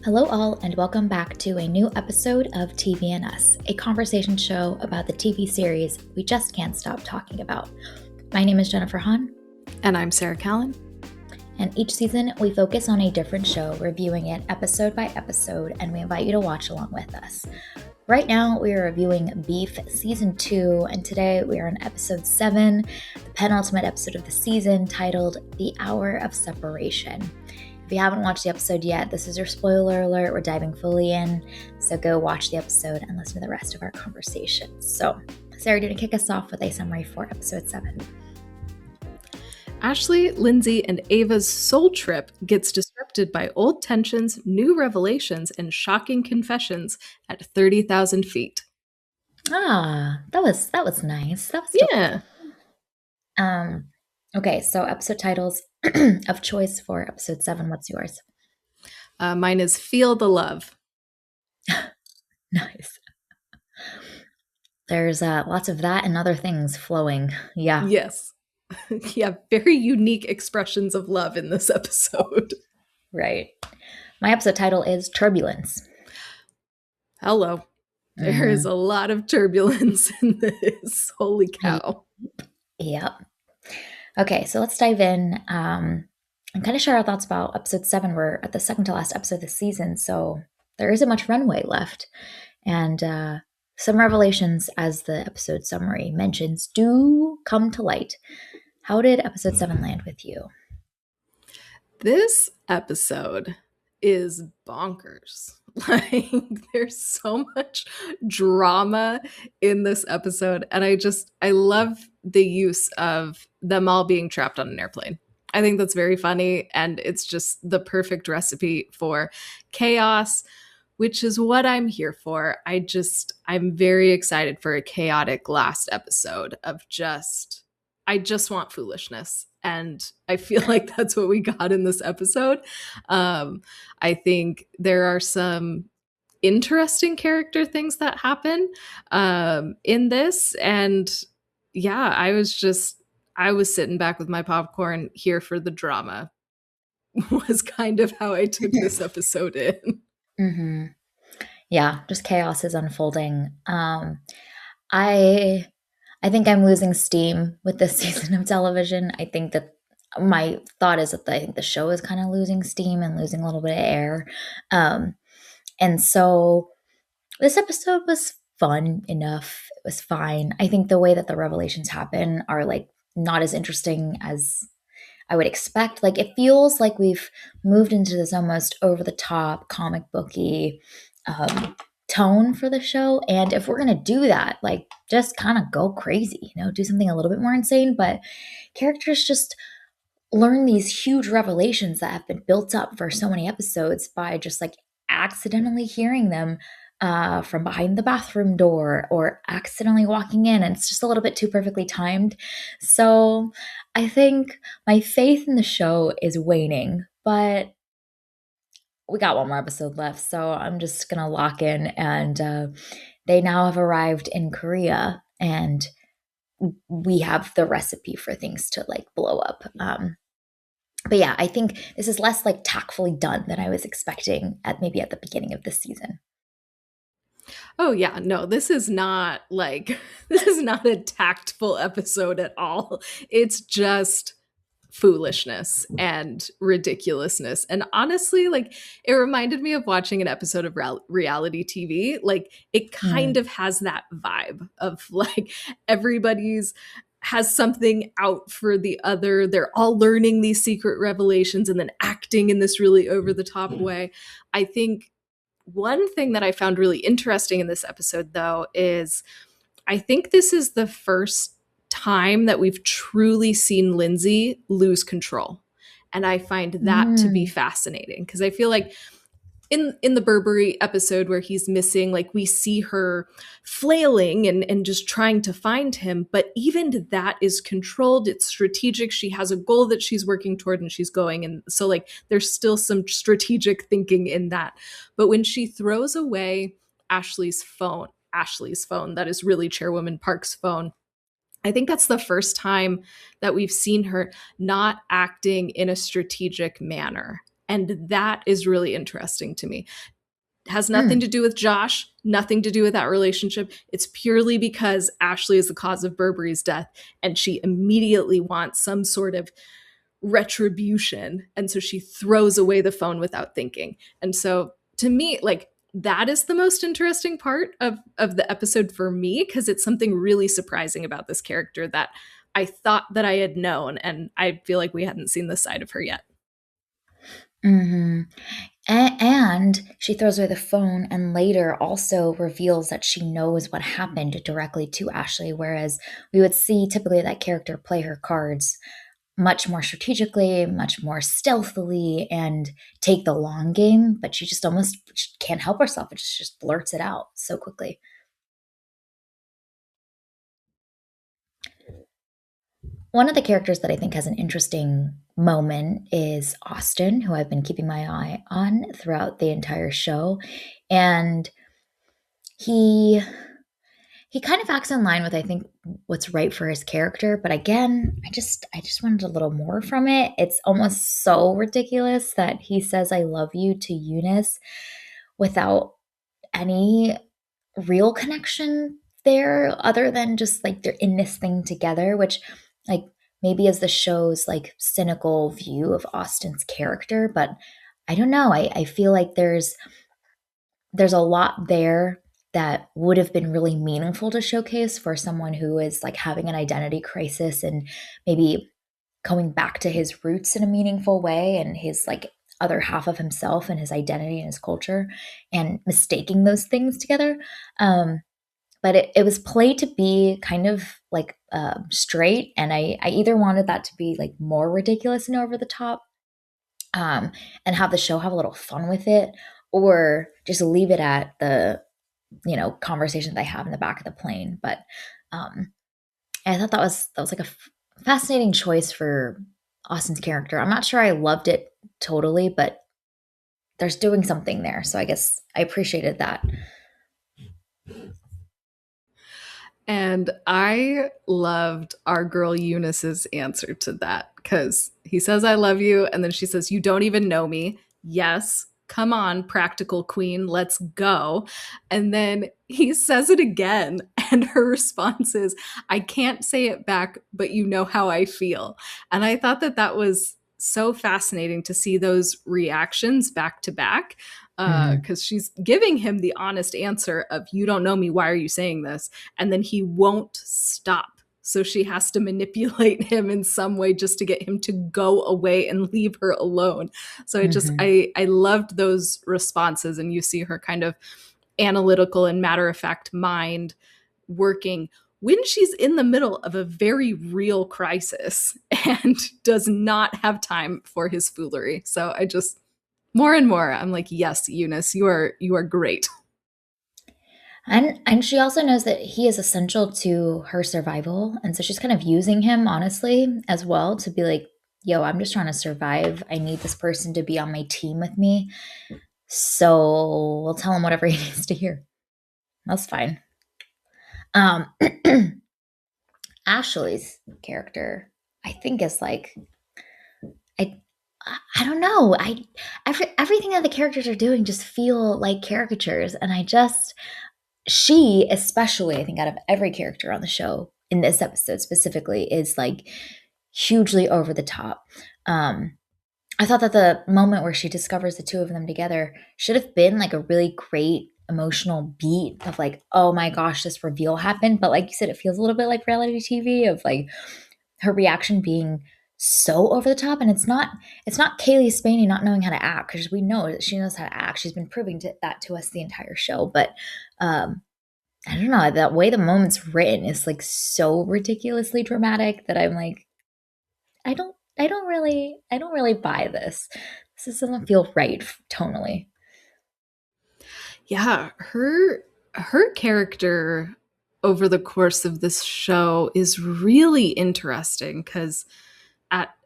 Hello, all, and welcome back to a new episode of TV and Us, a conversation show about the TV series we just can't stop talking about. My name is Jennifer Hahn. And I'm Sarah Callan. And each season, we focus on a different show, reviewing it episode by episode, and we invite you to watch along with us. Right now, we are reviewing Beef Season 2, and today we are on Episode 7, the penultimate episode of the season, titled The Hour of Separation. If you haven't watched the episode yet, this is your spoiler alert. We're diving fully in, so go watch the episode and listen to the rest of our conversation. So, Sarah, do you want to kick us off with a summary for Episode 7? Ashley, Lindsay, and Ava's soul trip gets disrupted by old tensions, new revelations, and shocking confessions at 30,000 feet. Ah, that was nice. That was yeah. Okay, so episode titles of choice for Episode 7. What's yours? Mine is Feel the Love. Nice. There's lots of that and other things flowing. Yeah. Yes. Yeah, very unique expressions of love in this episode. Right. My episode title is Turbulence. Hello. There is a lot of turbulence in this. Holy cow. Yep. Okay, so let's dive in and kind of share our thoughts about Episode 7. We're at the second to last episode of the season, so there isn't much runway left. And some revelations, as the episode summary mentions, do come to light. How did Episode 7 land with you? This episode is bonkers. Like, there's so much drama in this episode. And I love the use of them all being trapped on an airplane. I think that's very funny. And it's just the perfect recipe for chaos, which is what I'm here for. I'm very excited for a chaotic last episode of I just want foolishness. And I feel like that's what we got in this episode. I think there are some interesting character things that happen in this. And yeah, I was sitting back with my popcorn here for the drama was kind of how I took this episode in. Mm-hmm. Yeah, just chaos is unfolding. I think I'm losing steam with this season of television. I think that my thought is that I think the show is kind of losing steam and losing a little bit of air. And so this episode was fun enough. It was fine. I think the way that the revelations happen are like not as interesting as I would expect. Like, it feels like we've moved into this almost over the top comic booky tone for the show. And if we're going to do that, like, just kind of go crazy, do something a little bit more insane. But characters just learn these huge revelations that have been built up for so many episodes by just like accidentally hearing them from behind the bathroom door or accidentally walking in. And it's just a little bit too perfectly timed. So I think my faith in the show is waning, but we got one more episode left, so I'm just gonna lock in. And they now have arrived in Korea, and we have the recipe for things to like blow up. But yeah, I think this is less like tactfully done than I was expecting at the beginning of this season. Oh yeah, no, this is not a tactful episode at all. It's just foolishness and ridiculousness. And honestly, like, it reminded me of watching an episode of reality TV. Like, it kind of has that vibe of like everybody's has something out for the other. They're all learning these secret revelations and then acting in this really over the top way. I think one thing that I found really interesting in this episode, though, is I think this is the first time that we've truly seen Lindsay lose control. And I find that to be fascinating, because I feel like in the Burberry episode where he's missing, like, we see her flailing and just trying to find him. But even that is controlled. It's strategic. She has a goal that she's working toward and she's going. And so, like, there's still some strategic thinking in that. But when she throws away Ashley's phone, that is really Chairwoman Park's phone, I think that's the first time that we've seen her not acting in a strategic manner. And that is really interesting to me. It has nothing to Mm. do with Josh, nothing to do with that relationship. It's purely because Ashley is the cause of Burberry's death, and she immediately wants some sort of retribution. And so she throws away the phone without thinking. And so to me, like, that is the most interesting part of the episode for me, because it's something really surprising about this character that I thought that I had known, and I feel like we hadn't seen this side of her yet. Hmm. And she throws away the phone and later also reveals that she knows what happened directly to Ashley, whereas we would see typically that character play her cards much more strategically, much more stealthily, and take the long game, but she just almost can't help herself. It just blurts it out so quickly. One of the characters that I think has an interesting moment is Austin, who I've been keeping my eye on throughout the entire show. And he he kind of acts in line with I think what's right for his character, but again, I just wanted a little more from it. It's almost so ridiculous that he says I love you to Eunice without any real connection there other than just like they're in this thing together, which like maybe is the show's like cynical view of Austin's character, but I don't know. I feel like there's a lot there that would have been really meaningful to showcase for someone who is like having an identity crisis and maybe going back to his roots in a meaningful way and his like other half of himself and his identity and his culture and mistaking those things together. But it was played to be kind of like straight, and I either wanted that to be like more ridiculous and over the top, um, and have the show have a little fun with it, or just leave it at the conversation they have in the back of the plane. But um, I thought that was like a fascinating choice for Austin's character. I'm not sure I loved it totally, but there's doing something there, so I guess I appreciated that. And I loved our girl Eunice's answer to that, because he says, I love you. And then she says, you don't even know me. Yes. Come on, practical queen. Let's go. And then he says it again. And her response is, I can't say it back, but you know how I feel. And I thought that that was so fascinating to see those reactions back to back, Mhm. because she's giving him the honest answer of, you don't know me, why are you saying this? And then he won't stop, so she has to manipulate him in some way just to get him to go away and leave her alone. So Mhm. I loved those responses, and you see her kind of analytical and matter of fact mind working when she's in the middle of a very real crisis and does not have time for his foolery. So I just, more and more, I'm like, yes, Eunice, you are great. And she also knows that he is essential to her survival, and so she's kind of using him honestly as well to be like, "Yo, I'm just trying to survive. I need this person to be on my team with me, so we'll tell him whatever he needs to hear. That's fine." Um, Ashley's character, I think, is like I. I don't know. Everything that the characters are doing just feel like caricatures, and she especially I think out of every character on the show in this episode specifically is like hugely over the top. I thought that the moment where she discovers the two of them together should have been like a really great emotional beat of like, oh my gosh, this reveal happened, but like you said, it feels a little bit like reality TV of like her reaction being so over the top. And it's not Kaylee Spaney not knowing how to act, because we know that she knows how to act. She's been proving that to us the entire show. But um I don't know, that way the moment's written is like so ridiculously dramatic that I'm like, I don't really buy this. This doesn't feel right tonally. Yeah, her character over the course of this show is really interesting, because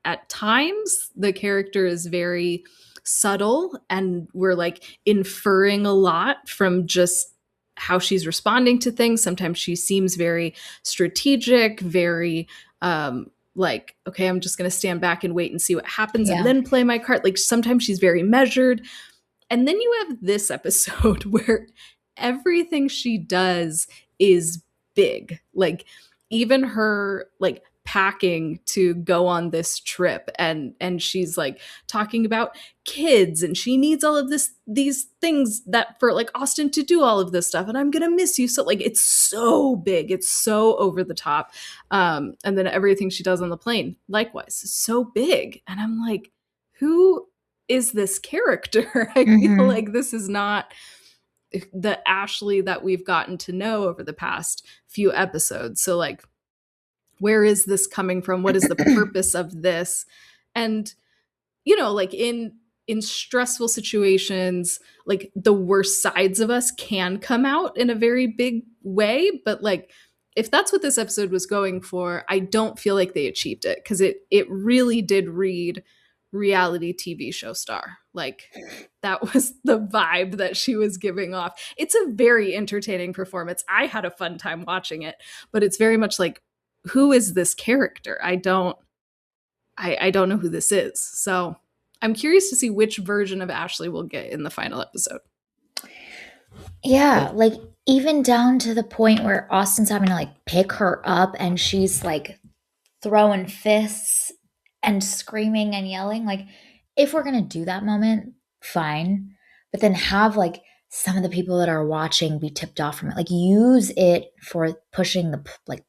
at times the character is very subtle, and we're like inferring a lot from just how she's responding to things. Sometimes she seems very strategic, very like, okay, I'm just going to stand back and wait and see what happens and Yeah. then play my card. Like sometimes she's very measured. And then you have this episode where everything she does is big. Like even her like packing to go on this trip, and she's like talking about kids, and she needs all of these things that for like Austin to do all of this stuff, and I'm gonna miss you. So like it's so big, it's so over the top. And then everything she does on the plane likewise is so big, and I'm like, who is this character? I feel Hmm. like this is not the Ashley that we've gotten to know over the past few episodes. So like, where is this coming from? What is the purpose of this? And like in stressful situations, like the worst sides of us can come out in a very big way, but like if that's what this episode was going for, I don't feel like they achieved it, because it really did read reality TV show star. Like that was the vibe that she was giving off. It's a very entertaining performance. I had a fun time watching it, but it's very much like, who is this character? I don't know who this is. So I'm curious to see which version of Ashley we'll get in the final episode. Yeah, like even down to the point where Austin's having to like pick her up and she's like throwing fists and screaming and yelling. Like, if we're gonna do that moment, fine. But then have like some of the people that are watching be tipped off from it. Like, use it for pushing the like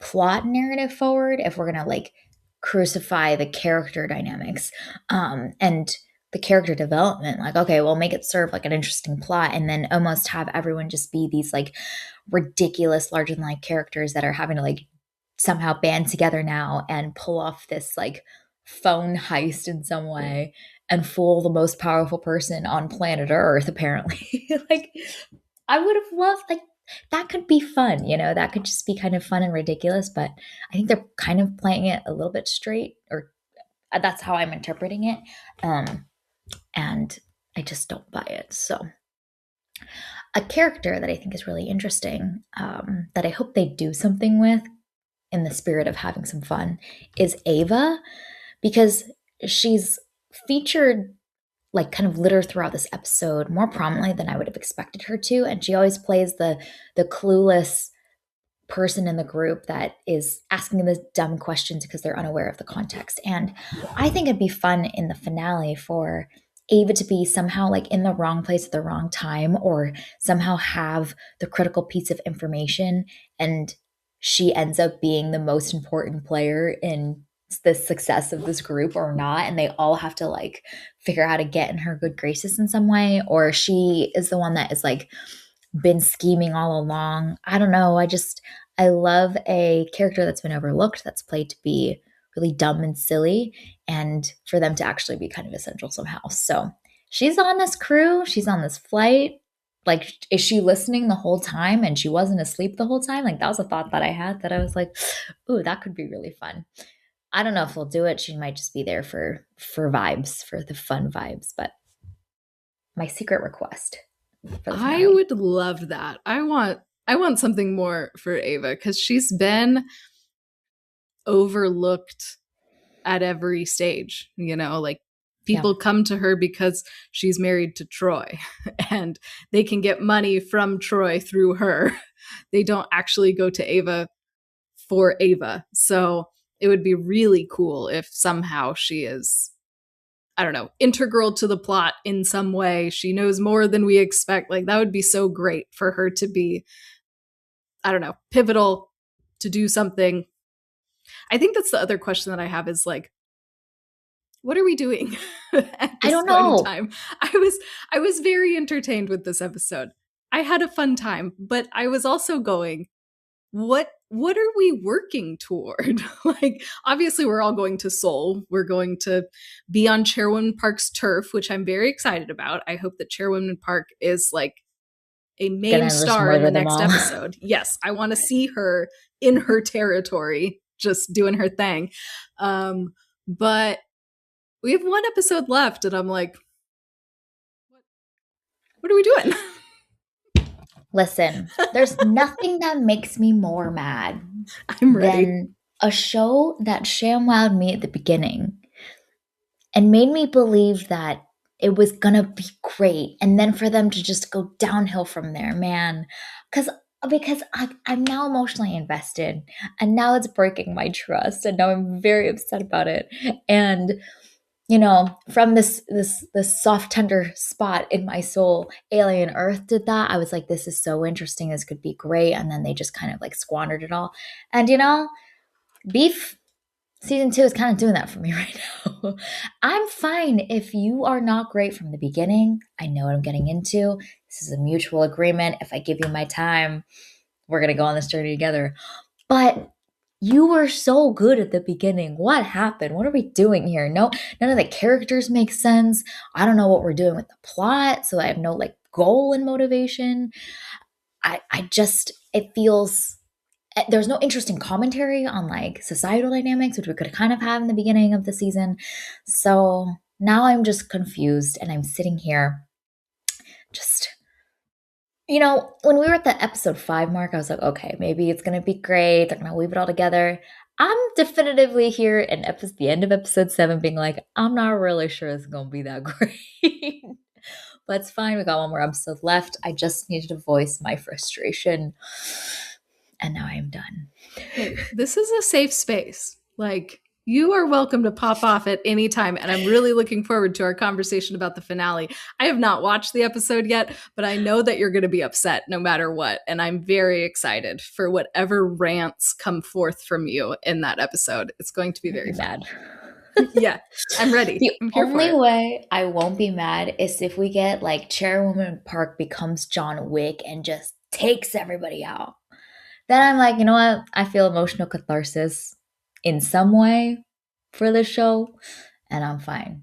plot narrative forward if we're gonna like crucify the character dynamics and the character development. Like, okay, well, make it serve like an interesting plot, and then almost have everyone just be these like ridiculous larger than life characters that are having to like somehow band together now and pull off this like phone heist in some way and fool the most powerful person on planet Earth, apparently. Like, I would have loved like that could be fun, that could just be kind of fun and ridiculous, but I think they're kind of playing it a little bit straight, or that's how I'm interpreting it. And I just don't buy it. So a character that I think is really interesting, that I hope they do something with in the spirit of having some fun, is Ava, because she's featured like kind of littered throughout this episode more prominently than I would have expected her to, and she always plays the clueless person in the group that is asking the dumb questions because they're unaware of the context. And I think it'd be fun in the finale for Ava to be somehow like in the wrong place at the wrong time, or somehow have the critical piece of information, and she ends up being the most important player in the success of this group or not, and they all have to like figure out how to get in her good graces in some way, or she is the one that is like been scheming all along. I don't know. I love a character that's been overlooked, that's played to be really dumb and silly, and for them to actually be kind of essential somehow. So she's on this crew, she's on this flight. Like, is she listening the whole time and she wasn't asleep the whole time? Like, that was a thought that I had, that I was like, ooh, that could be really fun. I don't know if we'll do it. She might just be there for vibes, for the fun vibes. But my secret request for the I finale. would love that. I want something more for Ava, because she's been overlooked at every stage, like Yeah. people come to her because she's married to Troy and they can get money from Troy through her. They don't actually go to Ava for Ava. So it would be really cool if somehow she is, I don't know, integral to the plot in some way. She knows more than we expect. Like that would be so great for her to be, I don't know, pivotal to do something. I think that's the other question that I have is like, what are we doing at I this don't point in know. time? I was very entertained with this episode. I had a fun time, but I was also going, what are we working toward? Like obviously we're all going to Seoul. We're going to be on Chairwoman Park's turf, which I'm very excited about. I hope that Chairwoman Park is like a main Gonna just star in murder the them next all. episode. Yes, I want to see her in her territory, just doing her thing. But we have one episode left, and I'm like, what are we doing? Listen, there's nothing that makes me more mad I'm ready. than a show that ShamWowed me at the beginning and made me believe that it was gonna be great, and then for them to just go downhill from there, man. Because I'm now emotionally invested, and now it's breaking my trust, and now I'm very upset about it. And from this soft tender spot in my soul, Alien Earth did that. I was like, this is so interesting. This could be great, and then they just kind of like squandered it all. And Beef season 2 is kind of doing that for me right now. I'm fine if you are not great from the beginning. I know what I'm getting into. This is a mutual agreement. If I give you my time, we're going to go on this journey together. But you were so good at the beginning. What happened? What are we doing here? No, none of the characters make sense. I don't know what we're doing with the plot, so I have no like goal and motivation. I just it feels there's no interesting commentary on like societal dynamics, which we could kind of have in the beginning of the season. So now I'm just confused and I'm sitting here just when we were at the episode 5 mark, I was like, okay, maybe it's going to be great. They're going to weave it all together. I'm definitively here in the end of episode 7 being like, I'm not really sure it's going to be that great. But it's fine. We got one more episode left. I just needed to voice my frustration. And now I am done. Hey, this is a safe space. Like, you are welcome to pop off at any time. And I'm really looking forward to our conversation about the finale. I have not watched the episode yet, but I know that you're going to be upset no matter what. And I'm very excited for whatever rants come forth from you in that episode. It's going to be very bad. Yeah, I'm ready. The I'm here only for it. way I won't be mad is if we get like Chairwoman Park becomes John Wick and just takes everybody out. Then I'm like, you know what? I feel emotional catharsis in some way for this show, and I'm fine.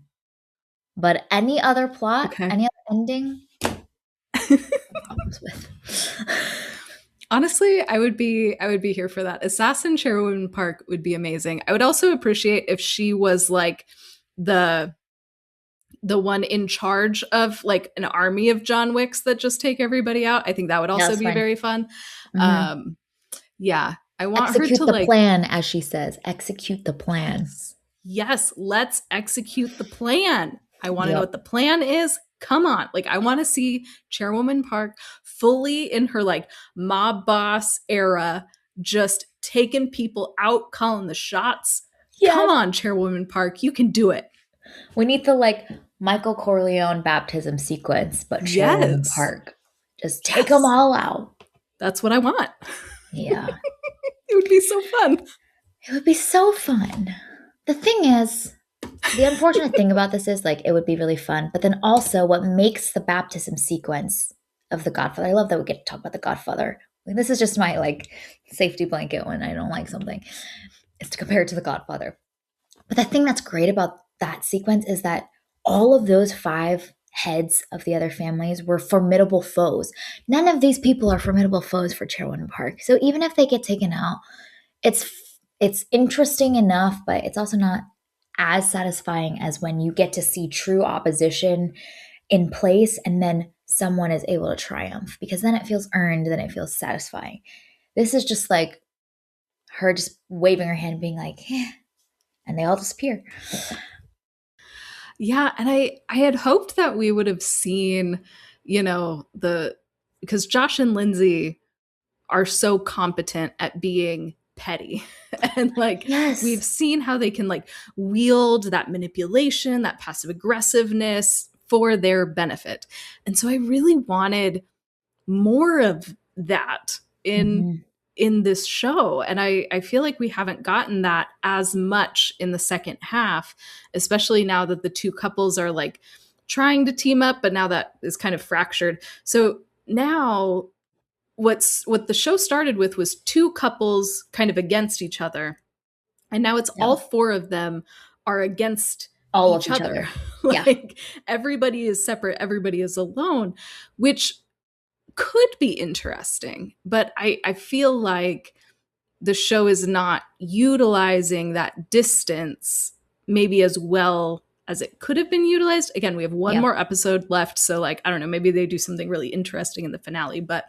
But any other plot, Okay. any other ending, problems with. Honestly, I would be here for that. Assassin Chairwoman Park would be amazing. I would also appreciate if she was like the one in charge of like an army of John Wicks that just take everybody out. I think that would also be fine. very fun. Mhm. Yeah, I want her Execute to the like plan, as she says. Execute the plan. yes, let's execute the plan. I want to know Yep. what the plan is. Come on. Like, I want to see Chairwoman Park fully in her like mob boss era, just taking people out, calling the shots. Come Yes. on, Chairwoman Park. You can do it. We need the like Michael Corleone baptism sequence, but Chairwoman Yes. Park. Just take them all out. That's what I want. Yeah. It would be so fun. It would be so fun. The thing is, the unfortunate thing about this is like it would be really fun, but then also what makes the baptism sequence of The Godfather. I love that we get to talk about The Godfather. Like, this is just my like safety blanket when I don't like something. Is to compare it to The Godfather. But the thing that's great about that sequence is that all of those 5 heads of the other families were formidable foes. None of these people are formidable foes for Chairwoman Park. So even if they get taken out, it's interesting enough, but it's also not as satisfying as when you get to see true opposition in place and then someone is able to triumph, because then it feels earned, then it feels satisfying. This is just like her just waving her hand being like, eh, and they all disappear. Yeah, and I had hoped that we would have seen, because Josh and Lindsay are so competent at being petty. And like Yes. we've seen how they can like wield that manipulation, that passive aggressiveness for their benefit. And so I really wanted more of that in this show. And I feel like we haven't gotten that as much in the second half, especially now that the two couples are like trying to team up, but now that is kind of fractured. So now what the show started with was 2 couples kind of against each other. And now it's all 4 of them are against all each of each other. Yeah. Like everybody is separate, everybody is alone, which could be interesting, but I feel like the show is not utilizing that distance maybe as well as it could have been utilized. Again, we have one more episode left, so like I don't know, maybe they do something really interesting in the finale, but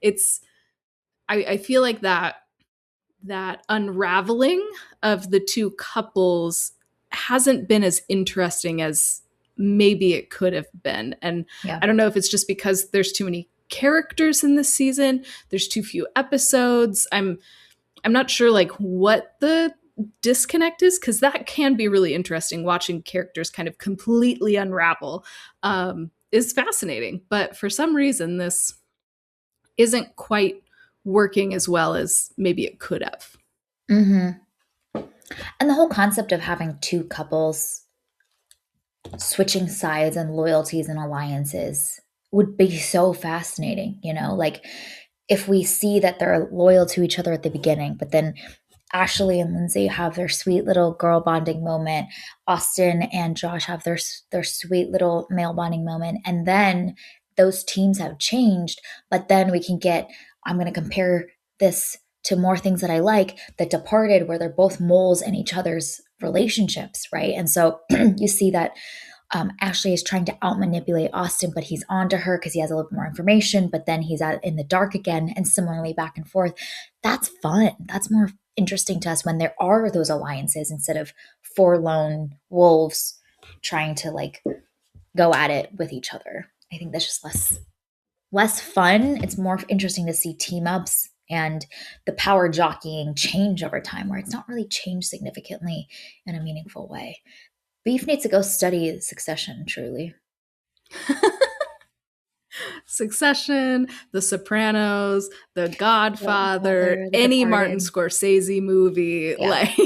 it's I feel like that that unraveling of the two couples hasn't been as interesting as maybe it could have been. And Yeah. I don't know if it's just because there's too many characters in this season, there's too few episodes. I'm not sure like what the disconnect is, because that can be really interesting. Watching characters kind of completely unravel is fascinating, but for some reason this isn't quite working as well as maybe it could have. Hmm. And the whole concept of having two couples switching sides and loyalties and alliances would be so fascinating, you know? Like if we see that they're loyal to each other at the beginning, but then Ashley and Lindsay have their sweet little girl bonding moment. Austin and Josh have their sweet little male bonding moment, and then those teams have changed. But then we can get. I'm going to compare this to more things that I like. The Departed, where they're both moles in each other's relationships, right? And so you see that Ashley is trying to out manipulate Austin, but he's onto her because he has a little bit more information. But then he's out in the dark again, and similarly back and forth. That's fun. That's more interesting to us when there are those alliances instead of four lone wolves trying to like go at it with each other. I think that's just less fun. It's more interesting to see team ups and the power jockeying change over time, where it's not really changed significantly in a meaningful way. Beef needs to go study Succession, truly. Succession, The Sopranos, The Godfather, Godfather, The any Martin Departed. Scorsese movie, Yeah. like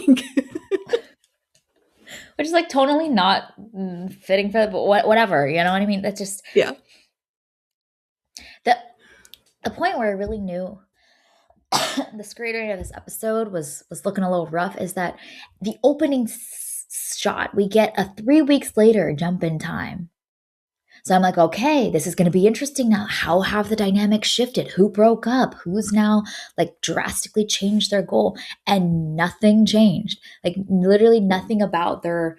Which is like totally not fitting for, but whatever, you know what I mean? That's just yeah. the the point where I really knew the screenwriter of this episode was looking a little rough is that the opening shot we get a 3 weeks later jump in time. So I'm like, okay, this is going to be interesting now. How have the dynamics shifted? Who broke up? Who's now like drastically changed their goal? And nothing changed. Like literally nothing about their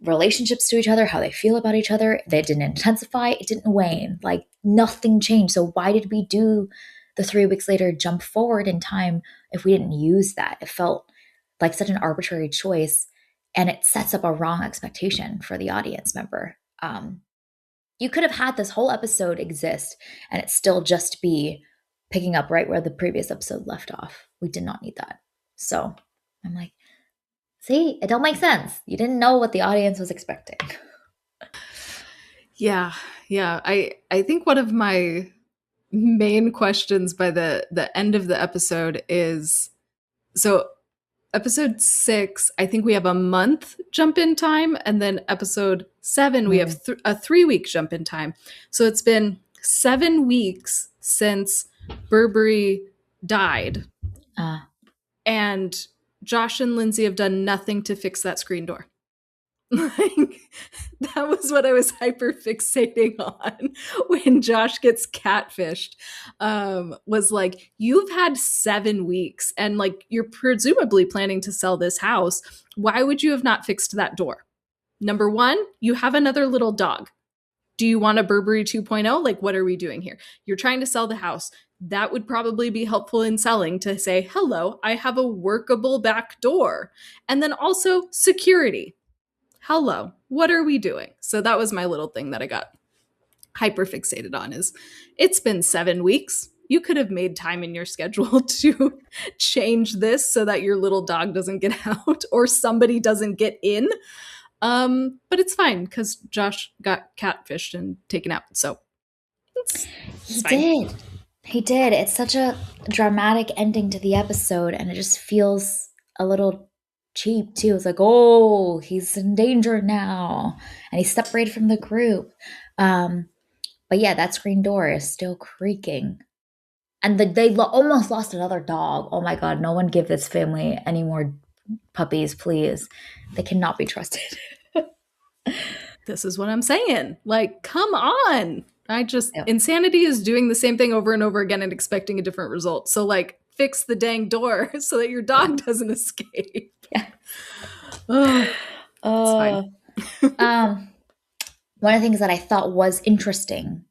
relationships to each other, how they feel about each other. They didn't intensify, it didn't wane. Like nothing changed. So why did we do the 3 weeks later jump forward in time if we didn't use that? It felt like such an arbitrary choice, and it sets up a wrong expectation for the audience member. You could have had this whole episode exist and it still just be picking up right where the previous episode left off. We did not need that. So I'm like, see, it don't make sense. You didn't know what the audience was expecting. Yeah. Yeah. I think one of my main questions by the end of the episode is, so episode 6, I think we have a month jump in time, and then episode 7 we have a 3-week jump in time. So it's been 7 weeks since Burberry died, and Josh and Lindsay have done nothing to fix that screen door. Like, that was what I was hyper fixating on when Josh gets catfished. Was like, you've had 7 weeks and like you're presumably planning to sell this house. Why would you have not fixed that door? Number one, you have another little dog. Do you want a Burberry 2.0? Like, what are we doing here? You're trying to sell the house. That would probably be helpful in selling, to say, hello, I have a workable back door. And then also security. Hello, what are we doing? So that was my little thing that I got hyper fixated on, is it's been 7 weeks. You could have made time in your schedule to change this so that your little dog doesn't get out or somebody doesn't get in. But it's fine because Josh got catfished and taken out. So it's fine. Did. He did. It's such a dramatic ending to the episode, and it just feels a little cheap too. It's like, oh, he's in danger now, and he's separated from the group. But yeah, that screen door is still creaking, and they almost lost another dog. Oh my god! No one give this family any more puppies, please. They cannot be trusted. This is what I'm saying. Like, come on. Yeah. Insanity is doing the same thing over and over again and expecting a different result. So, like, fix the dang door so that your dog doesn't escape. Yeah. Oh, it's fine. One of the things that I thought was interesting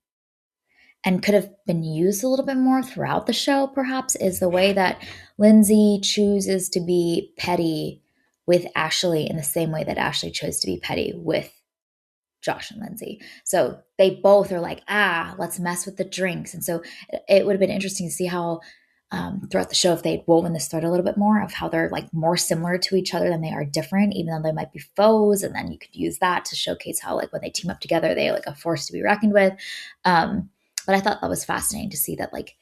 and could have been used a little bit more throughout the show, perhaps, is the way that Lindsay chooses to be petty with Ashley in the same way that Ashley chose to be petty with Josh and Lindsay. So they both are like, let's mess with the drinks. And so it would have been interesting to see how throughout the show, if they'd woven this thread a little bit more of how they're like more similar to each other than they are different, even though they might be foes. And then you could use that to showcase how like when they team up together, they like a force to be reckoned with. But I thought that was fascinating to see that like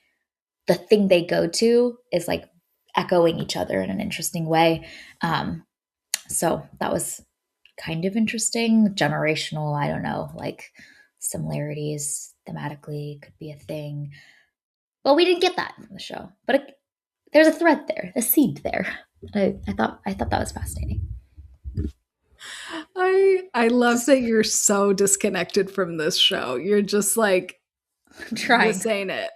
the thing they go to is like echoing each other in an interesting way. So that was kind of interesting. Generational, I don't know, like similarities thematically could be a thing. Well, we didn't get that from the show, but there's a thread there, a seed there. I thought that was fascinating. I love that you're so disconnected from this show. You're just like, I'm trying. this ain't it.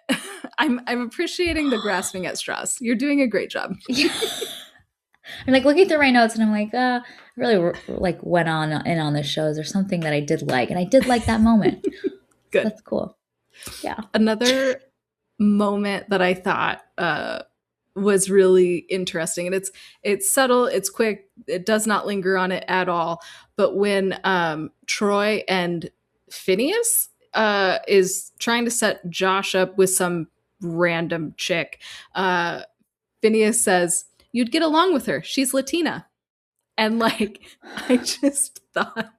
I'm appreciating the grasping at straws. You're doing a great job. Yeah. I'm like looking through my notes and I'm like, I really like went on in on this show. Is there something that I did like? And I did like that moment. Good. That's cool. Yeah. Another moment that I thought was really interesting, and it's subtle, it's quick, it does not linger on it at all. But when Troy and Phineas is trying to set Josh up with some random chick, Phineas says, "You'd get along with her. She's Latina." And like, I just thought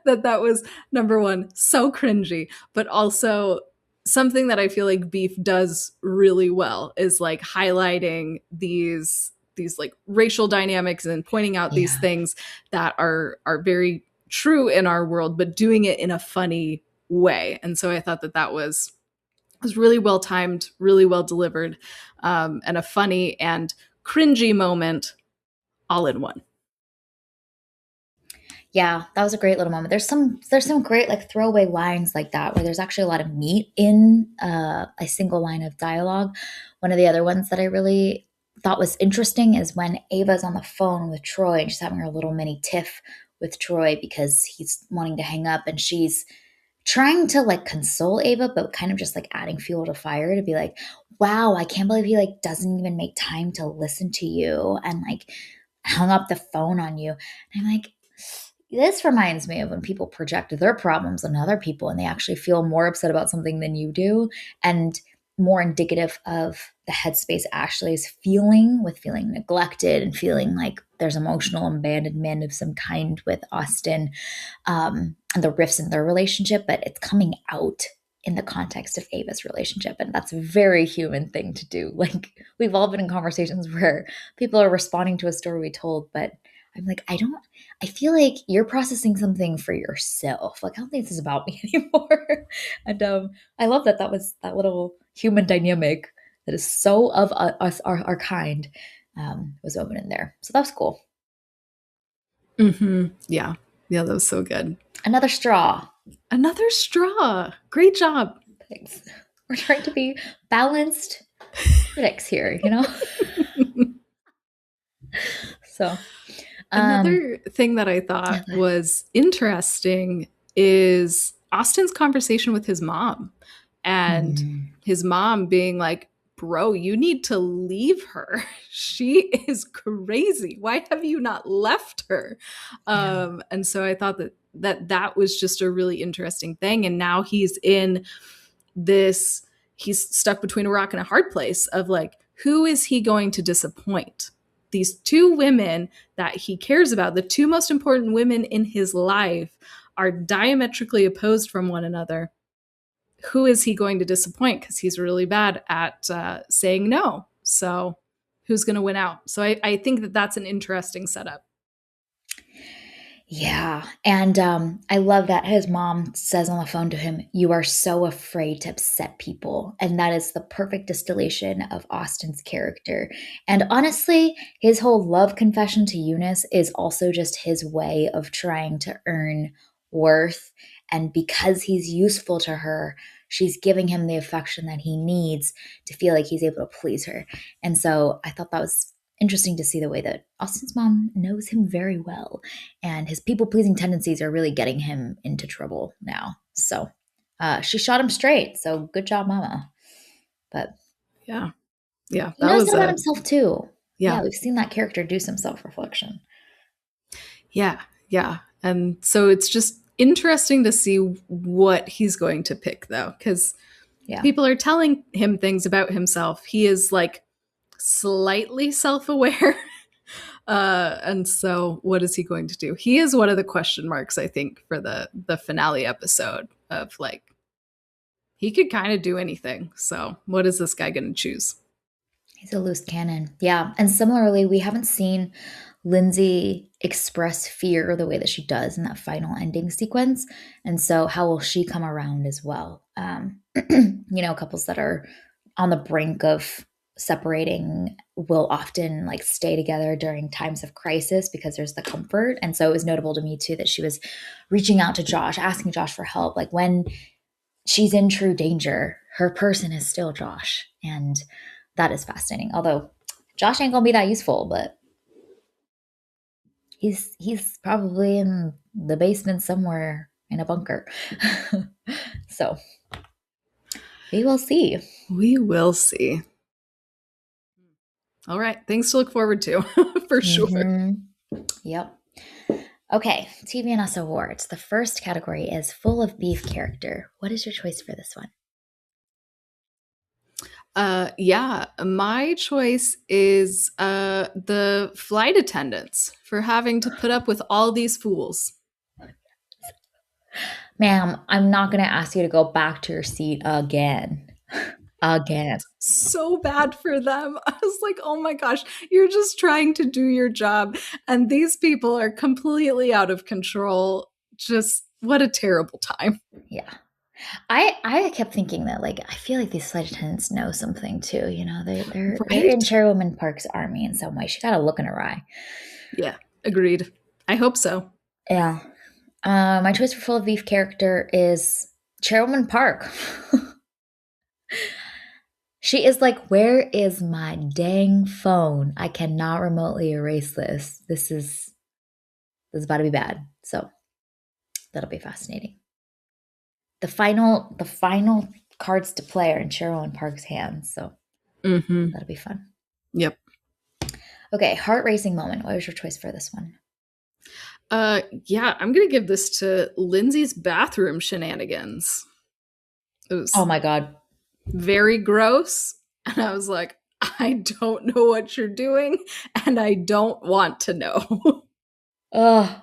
that was number one, so cringy, but also something that I feel like Beef does really well is like highlighting these like racial dynamics and pointing out these things that are very true in our world, but doing it in a funny way. And so I thought that was really well timed, really well delivered, and a funny and cringy moment all in one. Yeah, that was a great little moment. There's some great like throwaway lines like that where there's actually a lot of meat in a single line of dialogue. One of the other ones that I really thought was interesting is when Ava's on the phone with Troy and she's having her little mini tiff with Troy because he's wanting to hang up and she's trying to like console Ava, but kind of just like adding fuel to fire to be like, wow, I can't believe he like doesn't even make time to listen to you and like hung up the phone on you. And I'm like, this reminds me of when people project their problems on other people and they actually feel more upset about something than you do, and more indicative of the headspace Ashley's feeling with feeling neglected and feeling like there's emotional abandonment of some kind with Austin, and the rifts in their relationship, but it's coming out in the context of Ava's relationship. And that's a very human thing to do. Like, we've all been in conversations where people are responding to a story we told, but I'm like, I feel like you're processing something for yourself. Like, I don't think this is about me anymore. And I love that was that little human dynamic that is so of us, our kind, was woven in there. So that was cool. Mm-hmm. Yeah. Yeah, that was so good. Another straw. Another straw. Great job. Thanks. We're trying to be balanced critics here, you know? So, Another thing that I thought was interesting is Austin's conversation with his mom, and his mom being like, "Bro, you need to leave her. She is crazy. Why have you not left her?" And so I thought that was just a really interesting thing. And now he's in this, he's stuck between a rock and a hard place of like, who is he going to disappoint? These two women that he cares about, the two most important women in his life, are diametrically opposed from one another. Who is he going to disappoint? Because he's really bad at saying no. So who's going to win out? So I think that's an interesting setup. Yeah. And I love that his mom says on the phone to him, "You are so afraid to upset people." And that is the perfect distillation of Austin's character. And honestly, his whole love confession to Eunice is also just his way of trying to earn worth. And because he's useful to her, she's giving him the affection that he needs to feel like he's able to please her. And so I thought that was interesting to see the way that Austin's mom knows him very well, and his people pleasing tendencies are really getting him into trouble now. So She shot him straight, so good job, Mama. But Yeah. Yeah. he That knows was that about a, himself too. yeah. Yeah, we've seen that character do some self reflection. Yeah. Yeah. And so it's just interesting to see what he's going to pick, though, because Yeah. people are telling him things about himself. He is like slightly self aware. And so what is he going to do? He is one of the question marks, I think, for the finale episode of like, he could kind of do anything. So what is this guy going to choose? He's a loose cannon. Yeah. And similarly, we haven't seen Lindsay express fear the way that she does in that final ending sequence. And so, how will she come around as well? Couples that are on the brink of separating will often like stay together during times of crisis because there's the comfort. And so, it was notable to me too that she was reaching out to Josh, asking Josh for help. Like when she's in true danger, her person is still Josh. And that is fascinating. Although Josh ain't gonna be that useful, but he's probably in the basement somewhere in a bunker. So we will see. We will see. All right. Things to look forward to for sure. Yep. Okay, TV and Us Awards. The first category is full of beef character. What is your choice for this one? Yeah, my choice is the flight attendants for having to put up with all these fools. Ma'am, I'm not going to ask you to go back to your seat again. Again. So bad for them. I was like, oh my gosh, you're just trying to do your job. And these people are completely out of control. Just what a terrible time. Yeah. I kept thinking that like I feel like these flight attendants know something too. You know, they're Right? in Chairwoman Park's army in some way. She got a look in her eye. Yeah, agreed. I hope so. Yeah. My choice for full of beef character is Chairwoman Park. She is like, where is my dang phone? I cannot remotely erase this. This is about to be bad. So that'll be fascinating. The final cards to play are in Cheryl Park's hands, so that'll be fun. Yep. Okay, heart racing moment. What was your choice for this one? Yeah, I'm gonna give this to Lindsay's bathroom shenanigans. It was Oh my god. very gross. And I was like, I don't know what you're doing, and I don't want to know. Ugh.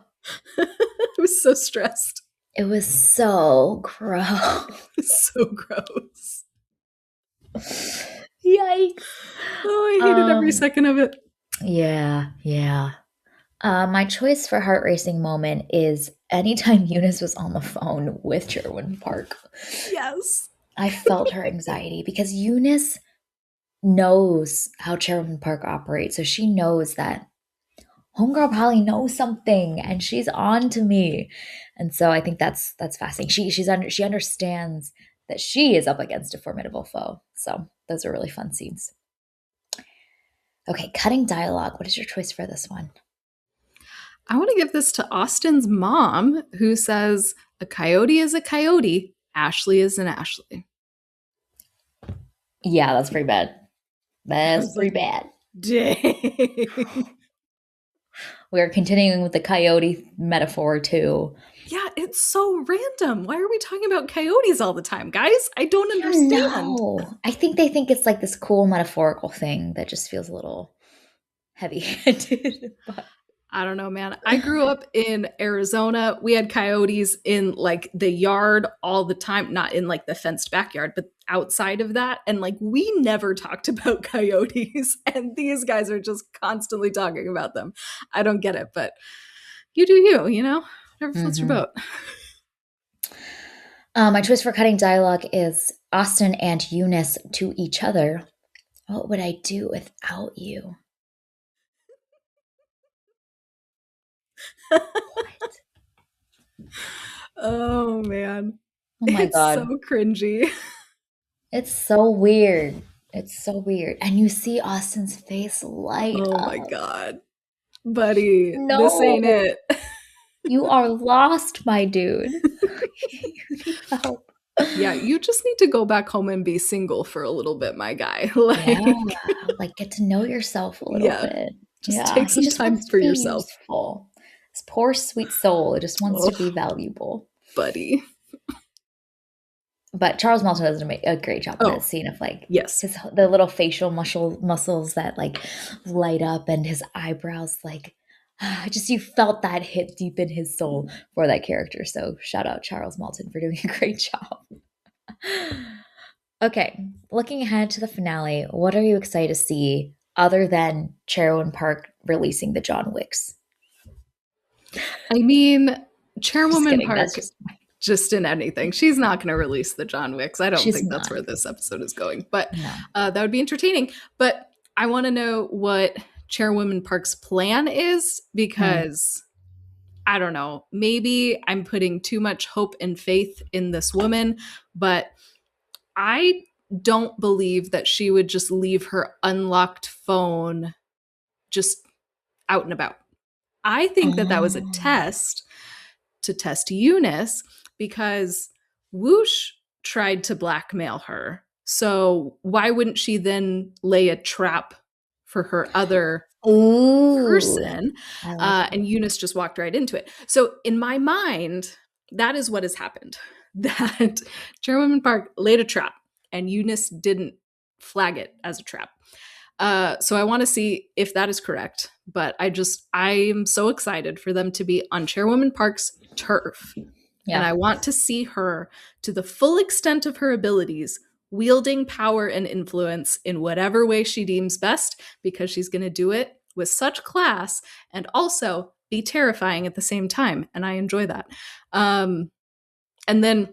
I was so stressed. It was so gross. So gross. Yikes. Oh, I hated every second of it. Yeah, yeah. My choice for heart racing moment is anytime Eunice was on the phone with Sherwin Park. Yes. I felt her anxiety because Eunice knows how Sherwin Park operates. So she knows that homegirl probably knows something and she's on to me. And so I think that's fascinating. She understands that she is up against a formidable foe. So those are really fun scenes. Okay, cutting dialogue. What is your choice for this one? I want to give this to Austin's mom, who says, a coyote is a coyote, Ashley is an Ashley. Yeah, that's pretty bad. That's pretty bad. Dang. We're continuing with the coyote metaphor too. Yeah, it's so random. Why are we talking about coyotes all the time, guys? I don't understand. No, I think they think it's like this cool metaphorical thing that just feels a little heavy-handed. I don't know, man. I grew up in Arizona. We had coyotes in like the yard all the time, not in like the fenced backyard, but outside of that. And like we never talked about coyotes, and these guys are just constantly talking about them. I don't get it, but you do you, you know? Whatever floats your boat. My choice for cutting dialogue is Austin and Eunice to each other. What would I do without you? What? Oh man. Oh my It's god. so cringy. It's so weird. It's so weird. And you see Austin's face light Oh up. my god. Buddy, No. this ain't it. You are lost, my dude. You need help. Yeah, you just need to go back home and be single for a little bit, my guy. Yeah, Like, like, get to know yourself a little yeah, bit. just Yeah, take he some just time wants to for be yourself. useful. This poor sweet soul just wants to be Oh, valuable. buddy. But Charles Melton does a great job in that Oh, scene of, like, yes. the little facial muscles that, like, light up and his eyebrows, like, just you felt that hit deep in his soul for that character, so shout out Charles Melton for doing a great job. Okay, looking ahead to the finale, what are you excited to see other than Chairwoman Park releasing the John Wicks? I mean, Just Chairwoman kidding, that's Park, just just in anything. She's not going to release the John Wicks. I don't she's think that's not. where this episode is going, but No. that would be entertaining. But I want to know what Chairwoman Park's plan is Hmm. because I don't know. Maybe I'm putting too much hope and faith in this woman, but I don't believe that she would just leave her unlocked phone just out and about. I think that that was a Oh. test to test Eunice because Whoosh tried to blackmail her. So why wouldn't she then lay a trap for her other Ooh, person? I like And that. Eunice just walked right into it. So in my mind, that is what has happened. That Chairwoman Park laid a trap and Eunice didn't flag it as a trap. So I want to see if that is correct. But I am so excited for them to be on Chairwoman Park's turf. And Yeah. I want to see her to the full extent of her abilities, wielding power and influence in whatever way she deems best, because she's going to do it with such class and also be terrifying at the same time. And I enjoy that. And then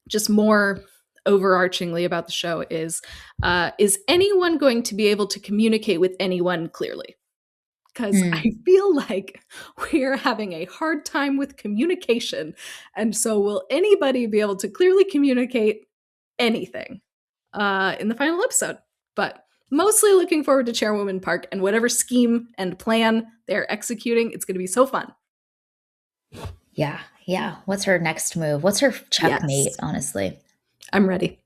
just more overarchingly about the show is anyone going to be able to communicate with anyone clearly? Because I Hmm. feel like we're having a hard time with communication. And so, will anybody be able to clearly communicate anything in the final episode? But mostly looking forward to Chairwoman Park and whatever scheme and plan they're executing. It's going to be so fun. Yeah, yeah. What's her next move? What's her checkmate, Yes, honestly? I'm ready.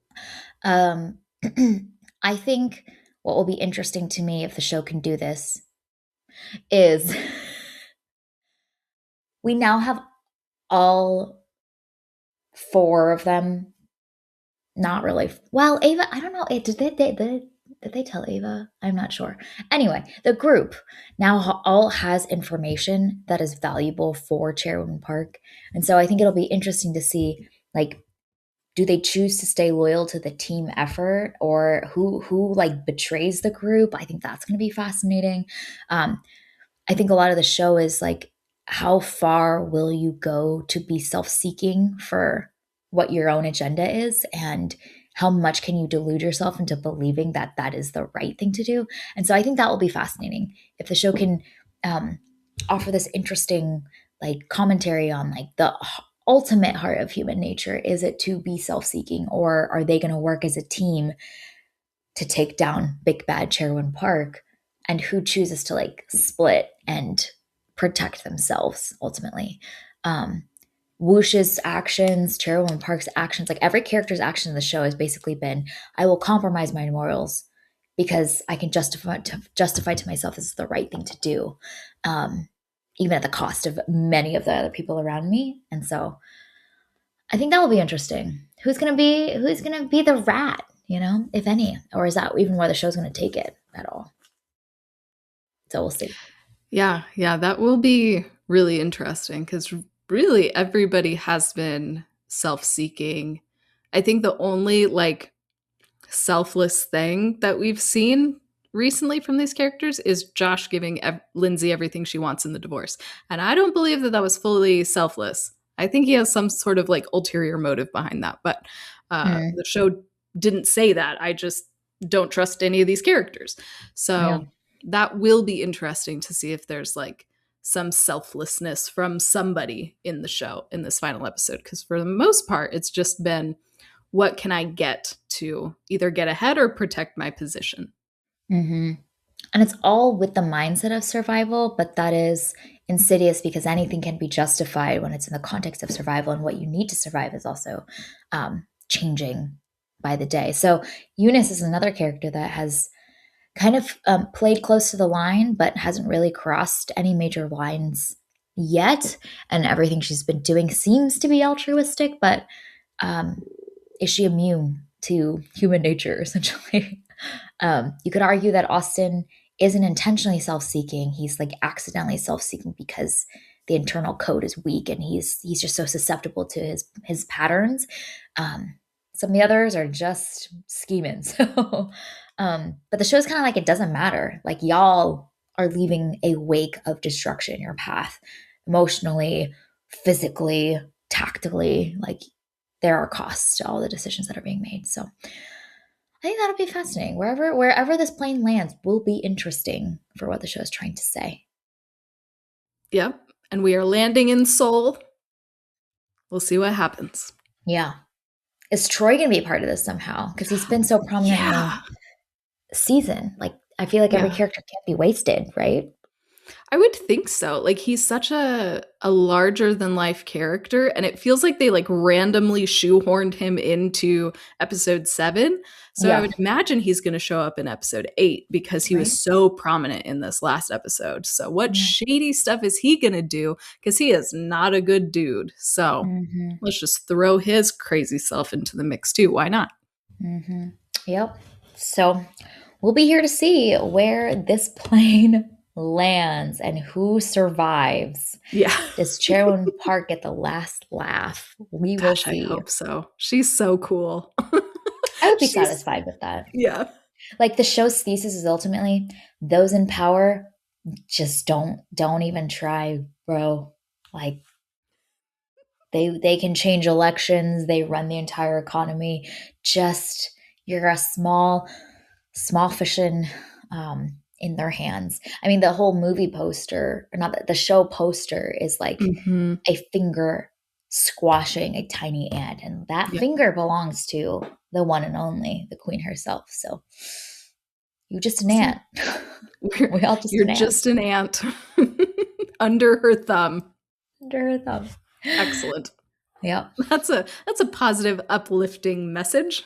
Um, I think what will be interesting to me if the show can do this is we now have all four of them. Not really. Well, Ava, I don't know. Did they tell Ava? I'm not sure. Anyway, the group now all has information that is valuable for Chairwoman Park, and so I think it'll be interesting to see, like, do they choose to stay loyal to the team effort, or who like betrays the group? I think that's going to be fascinating. Um, I think a lot of the show is like, how far will you go to be self-seeking for what your own agenda is, and how much can you delude yourself into believing that that is the right thing to do? And so I think that will be fascinating if the show can um, offer this interesting, like, commentary on, like, the ultimate heart of human nature. Is it to be self-seeking, or are they going to work as a team to take down big bad Chairwoman Park, and who chooses to, like, split and protect themselves ultimately? Um, Whoosh's actions, Chairwoman Park's actions, like every character's action in the show has basically been, I will compromise my morals because I can justify to myself this is the right thing to do, um, even at the cost of many of the other people around me. And so I think that will be interesting. Who's gonna be the rat, if any, or is that even where the show's gonna take it at all? So we'll see. Yeah, yeah, that will be really interesting because really everybody has been self seeking. I think the only like selfless thing that we've seen recently from these characters is Josh giving Lindsay everything she wants in the divorce. And I don't believe that that was fully selfless. I think he has some sort of like ulterior motive behind that. But Hmm. the show didn't say that. I just don't trust any of these characters. Yeah. So that will be interesting to see if there's like some selflessness from somebody in the show in this final episode. Because for the most part, it's just been what can I get to either get ahead or protect my position? Hmm. And it's all with the mindset of survival, but that is insidious because anything can be justified when it's in the context of survival, and what you need to survive is also changing by the day. So Eunice is another character that has kind of played close to the line, but hasn't really crossed any major lines yet. And everything she's been doing seems to be altruistic, but is she immune to human nature, essentially? You could argue that Austin isn't intentionally self-seeking. He's like accidentally self-seeking because the internal code is weak and he's just so susceptible to his patterns. Some of the others are just scheming. So, but the show's kind of like it doesn't matter. Like y'all are leaving a wake of destruction in your path, emotionally, physically, tactically. Like there are costs to all the decisions that are being made. So I think that'll be fascinating. Wherever this plane lands will be interesting for what the show is trying to say. Yep. And we are landing in Seoul. We'll see what happens. Yeah. Is Troy going to be a part of this somehow? Because he's been so prominent in the season. Like, I feel like every character can't be wasted, right? I would think so. Like, he's such a larger than life character, and it feels like they like randomly shoehorned him into episode 7. So I would imagine he's going to show up in episode 8 because he was so prominent in this last episode. So what shady stuff is he going to do? Because he is not a good dude. So let's just throw his crazy self into the mix too. Why not? Yep. So we'll be here to see where this plane lands and who survives. Yeah. Does Chairwoman Park get the last laugh? We will see. I hope so. She's so cool. I would be satisfied with that. Yeah. Like the show's thesis is ultimately those in power just don't even try, bro. Like they can change elections, they run the entire economy. Just you're a small fish in their hands. I mean, the whole movie poster, or not the show poster, is like a finger squashing a tiny ant, and that finger belongs to the one and only, the queen herself. So you're just an ant. We all just You're just an ant under her thumb. Under her thumb. Excellent. Yep. That's a positive, uplifting message.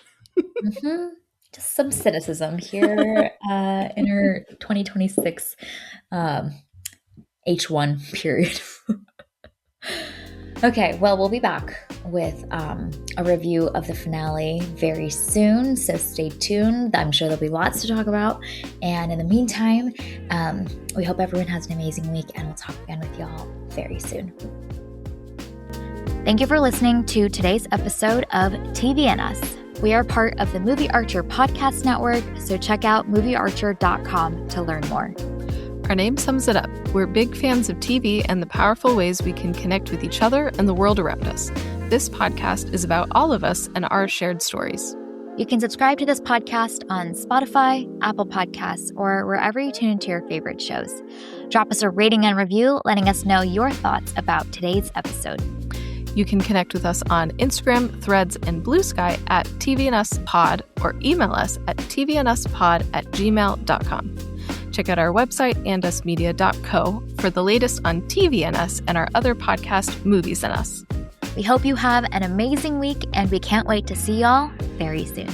Just some cynicism here in our 2026 H1 period. Okay, well, we'll be back with a review of the finale very soon, so stay tuned. I'm sure there'll be lots to talk about. And in the meantime, we hope everyone has an amazing week, and we'll talk again with y'all very soon. Thank you for listening to today's episode of TV and Us. We are part of the Movie Archer podcast network, so check out moviearcher.com to learn more. Our name sums it up. We're big fans of TV and the powerful ways we can connect with each other and the world around us. This podcast is about all of us and our shared stories. You can subscribe to this podcast on Spotify, Apple Podcasts, or wherever you tune into your favorite shows. Drop us a rating and review, letting us know your thoughts about today's episode. You can connect with us on Instagram, Threads, and Blue Sky at tvnduspod, or email us at tvnduspod@gmail.com. Check out our website, andusmedia.co, for the latest on TV and Us and our other podcast, Movies and Us. We hope you have an amazing week, and we can't wait to see y'all very soon.